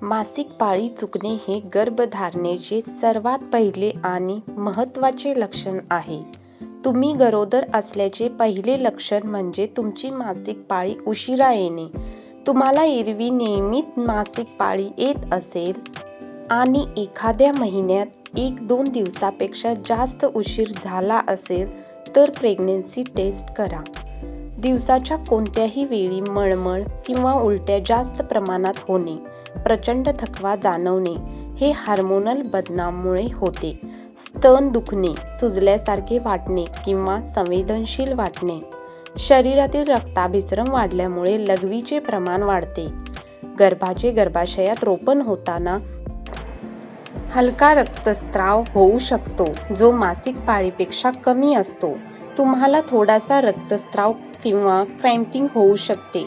मासिक पाळी चुकणे हे गर्भधारणेचे सर्वात पहिले आणि महत्त्वाचे लक्षण आहे. तुम्ही गरोदर असल्याचे पहिले लक्षण म्हणजे तुमची मासिक पाळी उशिरा येणे. तुम्हाला एरवी नियमित मासिक पाळी येत असेल आणि एखाद्या महिन्यात 1-2 दिवसापेक्षा जास्त उशीर झाला असेल तर प्रेग्नन्सी टेस्ट करा. दिवसाच्या कोणत्याही वेळी मळमळ किंवा उलट्या जास्त प्रमाणात होणे, प्रचंड थकवा जाणवणे हे हार्मोनल बदलामुळे होते. स्तन दुखणे, सुजल्यासारखे वाटणे किंवा संवेदनशील वाटणे, शरीरातील रक्ताभिसरण वाढल्यामुळे लघवीचे प्रमाण वाढते. गर्भाशयात रोपण होताना हलका रक्तस्राव होऊ शकतो जो मासिक पाळीपेक्षा कमी असतो. तुम्हाला थोडासा रक्तस्राव किंवा क्रॅम्पिंग होऊ शकते.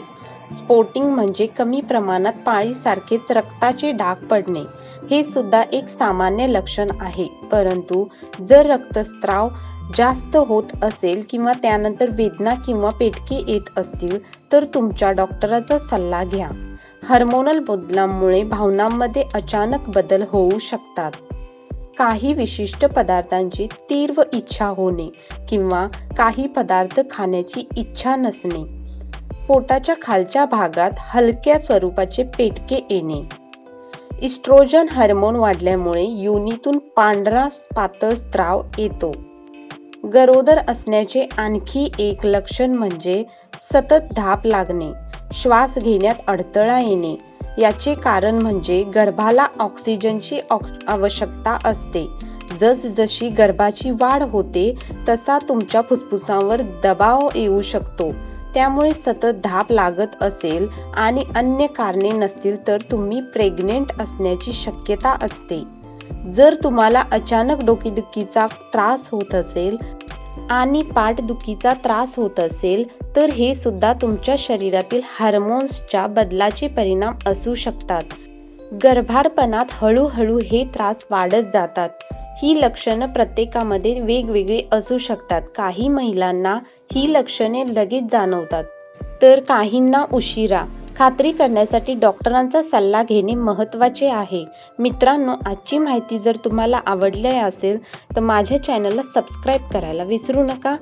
स्पॉटिंग म्हणजे कमी प्रमाणात पाळीसारखेच रक्ताचे डाग पडणे. हे सुद्धा एक सामान्य लक्षण आहे, परंतु जर रक्तस्राव जास्त होत असेल किंवा त्यानंतर वेदना किंवा पेटके येत असतील तर तुमच्या डॉक्टरांचा सल्ला घ्या. हार्मोनल बदलामुळे भावनांमध्ये अचानक बदल होऊ शकतात. काही विशिष्ट पदार्थांची तीव्र इच्छा होणे किंवा काही पदार्थ खाण्याची इच्छा नसणे, पोटाच्या खालच्या भागात हलक्या स्वरूपाचे पेटके येणे. इस्ट्रोजन हार्मोन वाढल्यामुळे योनीतून पांढरा पातळ स्राव येतो. गरोदर असण्याचे आणखी एक लक्षण म्हणजे सतत धाप लागणे, श्वास घेण्यात अडथळा येणे. याचे कारण म्हणजे गर्भाला ऑक्सिजनची आवश्यकता असते. जसजशी गर्भाची वाढ होते तसा तुमच्या फुफ्फुसांवर दबाव येऊ शकतो. त्यामुळे सतत धाप लागत असेल आणि अन्य कारणे नसतील तर तुम्ही प्रेग्नेंट असण्याची शक्यता असते. जर तुम्हाला अचानक डोकेदुखीचा त्रास होत असेल आणि पाठदुखीचा त्रास होत असेल तर हे सुद्धा तुमच्या शरीरातील हार्मोन्सच्या बदलाचे परिणाम असू शकतात. गर्भारपणात हळूहळू हे त्रास वाढत जातात. ही लक्षणं प्रत्येकामध्ये वेगवेगळी असू शकतात. काही महिलांना ही लक्षणे लगेच जाणवतात तर काहींना उशिरा. खात्री करण्यासाठी डॉक्टरांचा सल्ला घेणे महत्त्वाचे आहे. मित्रांनो, आजची माहिती जर तुम्हाला आवडली असेल तर माझ्या चॅनलला सबस्क्राईब करायला विसरू नका.